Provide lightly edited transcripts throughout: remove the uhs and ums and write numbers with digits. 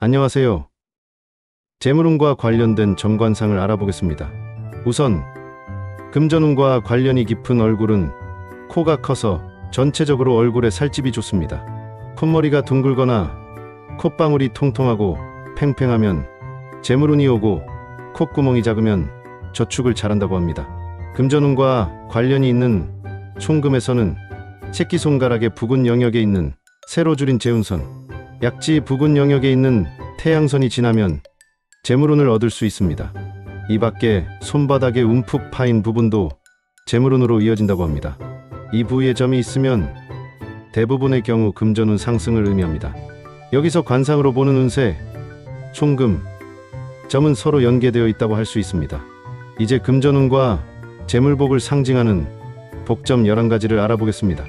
안녕하세요. 재물운과 관련된 정관상을 알아보겠습니다. 우선 금전운과 관련이 깊은 얼굴은 코가 커서 전체적으로 얼굴에 살집이 좋습니다. 콧머리가 둥글거나 콧방울이 통통하고 팽팽하면 재물운이 오고, 콧구멍이 작으면 저축을 잘한다고 합니다. 금전운과 관련이 있는 총금에서는 새끼손가락의 부근 영역에 있는 세로 줄인 재운선, 약지 부근 영역에 있는 태양선이 지나면 재물운을 얻을 수 있습니다. 이 밖에 손바닥에 움푹 파인 부분도 재물운으로 이어진다고 합니다. 이 부위에 점이 있으면 대부분의 경우 금전운 상승을 의미합니다. 여기서 관상으로 보는 운세, 총금, 점은 서로 연계되어 있다고 할 수 있습니다. 이제 금전운과 재물복을 상징하는 복점 11가지를 알아보겠습니다.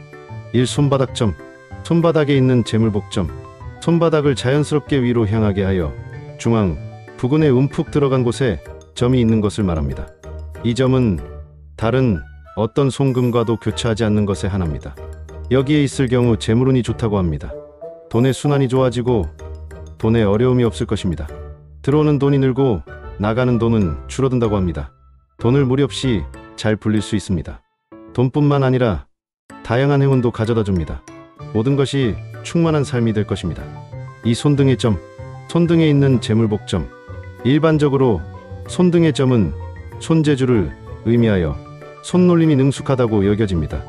1. 손바닥점. 손바닥에 있는 재물복점. 손바닥을 자연스럽게 위로 향하게 하여 중앙, 부근에 움푹 들어간 곳에 점이 있는 것을 말합니다. 이 점은 다른 어떤 송금과도 교차하지 않는 것의 하나입니다. 여기에 있을 경우 재물운이 좋다고 합니다. 돈의 순환이 좋아지고 돈에 어려움이 없을 것입니다. 들어오는 돈이 늘고 나가는 돈은 줄어든다고 합니다. 돈을 무리 없이 잘 불릴 수 있습니다. 돈뿐만 아니라 다양한 행운도 가져다 줍니다. 모든 것이 충만한 삶이 될 것입니다. 이 손등의 점. 손등에 있는 재물복점. 일반적으로 손등의 점은 손재주를 의미하여 손놀림이 능숙하다고 여겨집니다.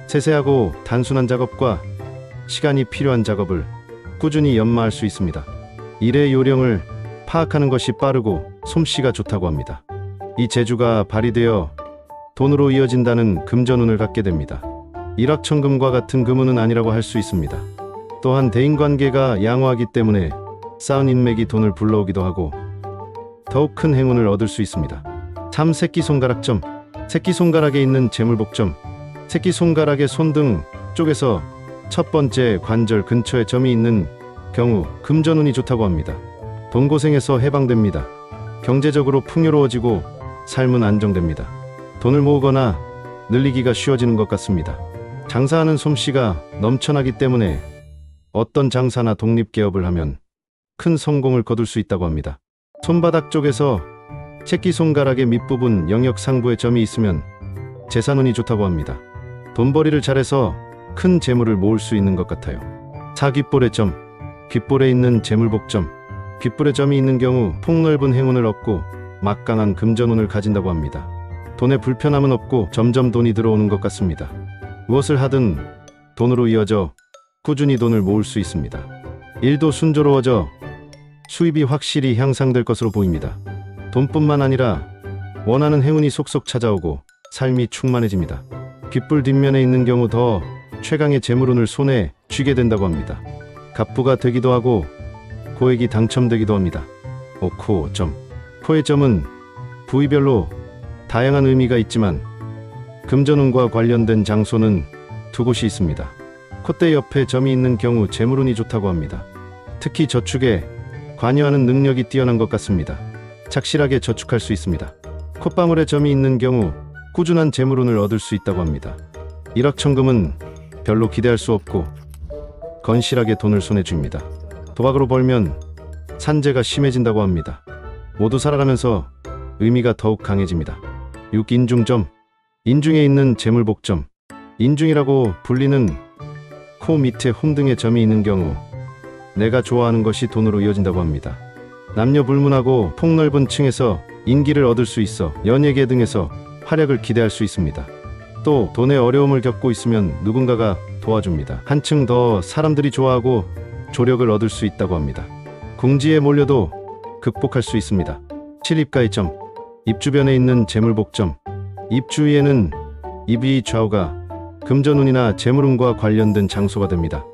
세세하고 단순한 작업과 시간이 필요한 작업을 꾸준히 연마할 수 있습니다. 일의 요령을 파악하는 것이 빠르고 솜씨가 좋다고 합니다. 이 재주가 발휘되어 돈으로 이어진다는 금전운을 갖게 됩니다. 일확천금과 같은 금운은 아니라고 할 수 있습니다. 또한 대인관계가 양호하기 때문에 쌓은 인맥이 돈을 불러오기도 하고 더욱 큰 행운을 얻을 수 있습니다. 3. 새끼손가락점. 새끼손가락에 있는 재물복점. 새끼손가락의 손등 쪽에서 첫 번째 관절 근처에 점이 있는 경우 금전운이 좋다고 합니다. 돈고생에서 해방됩니다. 경제적으로 풍요로워지고 삶은 안정됩니다. 돈을 모으거나 늘리기가 쉬워지는 것 같습니다. 장사하는 솜씨가 넘쳐나기 때문에 어떤 장사나 독립개업을 하면 큰 성공을 거둘 수 있다고 합니다. 손바닥 쪽에서 새끼손가락의 밑부분 영역 상부에 점이 있으면 재산운이 좋다고 합니다. 돈벌이를 잘해서 큰 재물을 모을 수 있는 것 같아요. 4. 귓볼의 점. 귓볼에 있는 재물복점. 귓볼에 점이 있는 경우 폭넓은 행운을 얻고 막강한 금전운을 가진다고 합니다. 돈에 불편함은 없고 점점 돈이 들어오는 것 같습니다. 무엇을 하든 돈으로 이어져 꾸준히 돈을 모을 수 있습니다. 일도 순조로워져 수입이 확실히 향상될 것으로 보입니다. 돈뿐만 아니라 원하는 행운이 속속 찾아오고 삶이 충만해집니다. 귓불 뒷면에 있는 경우 더 최강의 재물운을 손에 쥐게 된다고 합니다. 갑부가 되기도 하고 고액이 당첨되기도 합니다. 5. 코 점. 코의 점은 부위별로 다양한 의미가 있지만 금전운과 관련된 장소는 두 곳이 있습니다. 콧대 옆에 점이 있는 경우 재물운이 좋다고 합니다. 특히 저축에 관여하는 능력이 뛰어난 것 같습니다. 착실하게 저축할 수 있습니다. 콧방울에 점이 있는 경우 꾸준한 재물운을 얻을 수 있다고 합니다. 일확천금은 별로 기대할 수 없고 건실하게 돈을 손에 쥡니다. 도박으로 벌면 산재가 심해진다고 합니다. 모두 살아가면서 의미가 더욱 강해집니다. 6. 인중점. 인중에 있는 재물복점. 인중이라고 불리는 코 밑에 홈등에 점이 있는 경우 내가 좋아하는 것이 돈으로 이어진다고 합니다. 남녀 불문하고 폭넓은 층에서 인기를 얻을 수 있어 연예계 등에서 활약을 기대할 수 있습니다. 또 돈에 어려움을 겪고 있으면 누군가가 도와줍니다. 한층 더 사람들이 좋아하고 조력을 얻을 수 있다고 합니다. 궁지에 몰려도 극복할 수 있습니다. 7. 입가의 점. 입 주변에 있는 재물복점. 입 주위에는 입이 좌우가 금전운이나 재물운과 관련된 장소가 됩니다.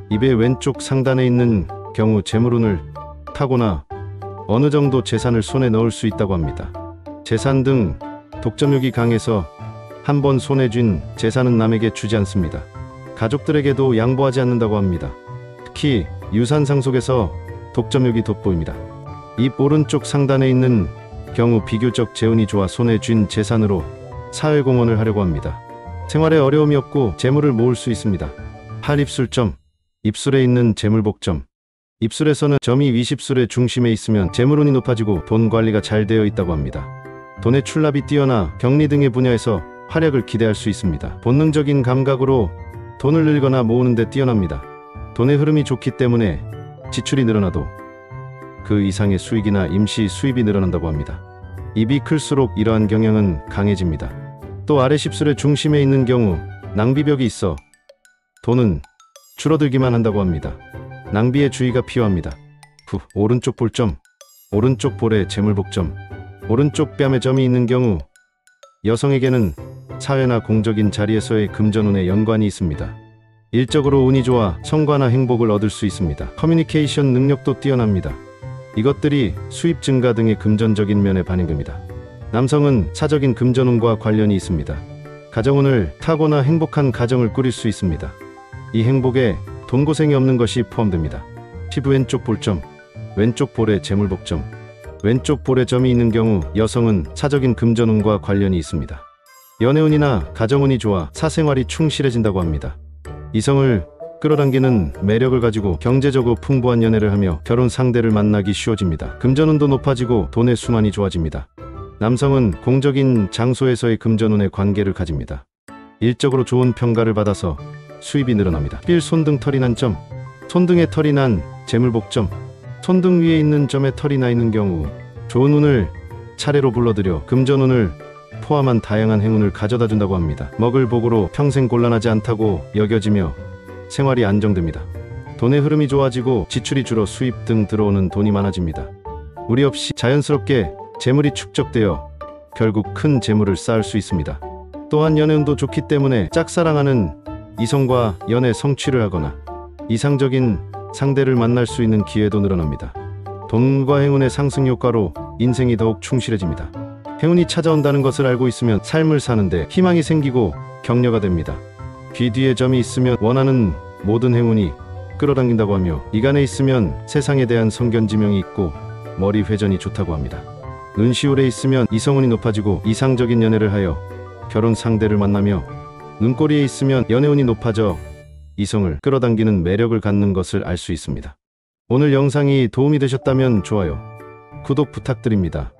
입의 왼쪽 상단에 있는 경우 재물운을 타거나 어느 정도 재산을 손에 넣을 수 있다고 합니다. 재산 등 독점욕이 강해서 한번 손에 쥔 재산은 남에게 주지 않습니다. 가족들에게도 양보하지 않는다고 합니다. 특히 유산상 속에서 독점욕이 돋보입니다. 입 오른쪽 상단에 있는 경우 비교적 재운이 좋아 손에 쥔 재산으로 사회공헌을 하려고 합니다. 생활에 어려움이 없고 재물을 모을 수 있습니다. 8. 입술점. 입술에 있는 재물복점. 입술에서는 점이 위십술의 중심에 있으면 재물운이 높아지고 돈 관리가 잘 되어 있다고 합니다. 돈의 출납이 뛰어나 격리 등의 분야에서 활약을 기대할 수 있습니다. 본능적인 감각으로 돈을 늘거나 모으는 데 뛰어납니다. 돈의 흐름이 좋기 때문에 지출이 늘어나도 그 이상의 수익이나 임시 수입이 늘어난다고 합니다. 입이 클수록 이러한 경향은 강해집니다. 또 아래 십술의 중심에 있는 경우 낭비벽이 있어 돈은 줄어들기만 한다고 합니다. 낭비에 주의가 필요합니다. 오른쪽 볼점, 오른쪽 볼에 재물복점, 오른쪽 뺨에 점이 있는 경우 여성에게는 사회나 공적인 자리에서의 금전운에 연관이 있습니다. 일적으로 운이 좋아 성과나 행복을 얻을 수 있습니다. 커뮤니케이션 능력도 뛰어납니다. 이것들이 수입 증가 등의 금전적인 면에 반영됩니다. 남성은 사적인 금전운과 관련이 있습니다. 가정운을 타고나 행복한 가정을 꾸릴 수 있습니다. 이 행복에 돈고생이 없는 것이 포함됩니다. 피부 왼쪽 볼점, 왼쪽 볼에 재물복점, 왼쪽 볼에 점이 있는 경우 여성은 사적인 금전운과 관련이 있습니다. 연애운이나 가정운이 좋아 사생활이 충실해진다고 합니다. 이성을 끌어당기는 매력을 가지고 경제적으로 풍부한 연애를 하며 결혼 상대를 만나기 쉬워집니다. 금전운도 높아지고 돈의 순환이 좋아집니다. 남성은 공적인 장소에서의 금전운의 관계를 가집니다. 일적으로 좋은 평가를 받아서 수입이 늘어납니다. 필 손등 털이 난 점, 손등에 털이 난 재물복점, 손등 위에 있는 점에 털이 나 있는 경우 좋은 운을 차례로 불러들여 금전운을 포함한 다양한 행운을 가져다 준다고 합니다. 먹을 복으로 평생 곤란하지 않다고 여겨지며 생활이 안정됩니다. 돈의 흐름이 좋아지고 지출이 줄어 수입 등 들어오는 돈이 많아집니다. 무리 없이 자연스럽게 재물이 축적되어 결국 큰 재물을 쌓을 수 있습니다. 또한 연애운도 좋기 때문에 짝사랑하는 이성과 연애 성취를 하거나 이상적인 상대를 만날 수 있는 기회도 늘어납니다. 돈과 행운의 상승 효과로 인생이 더욱 충실해집니다. 행운이 찾아온다는 것을 알고 있으면 삶을 사는데 희망이 생기고 격려가 됩니다. 귀 뒤에 점이 있으면 원하는 모든 행운이 끌어당긴다고 하며 이간에 있으면 세상에 대한 성견지명이 있고 머리 회전이 좋다고 합니다. 눈시울에 있으면 이성운이 높아지고 이상적인 연애를 하여 결혼 상대를 만나며 눈꼬리에 있으면 연애운이 높아져 이성을 끌어당기는 매력을 갖는 것을 알 수 있습니다. 오늘 영상이 도움이 되셨다면 좋아요, 구독 부탁드립니다.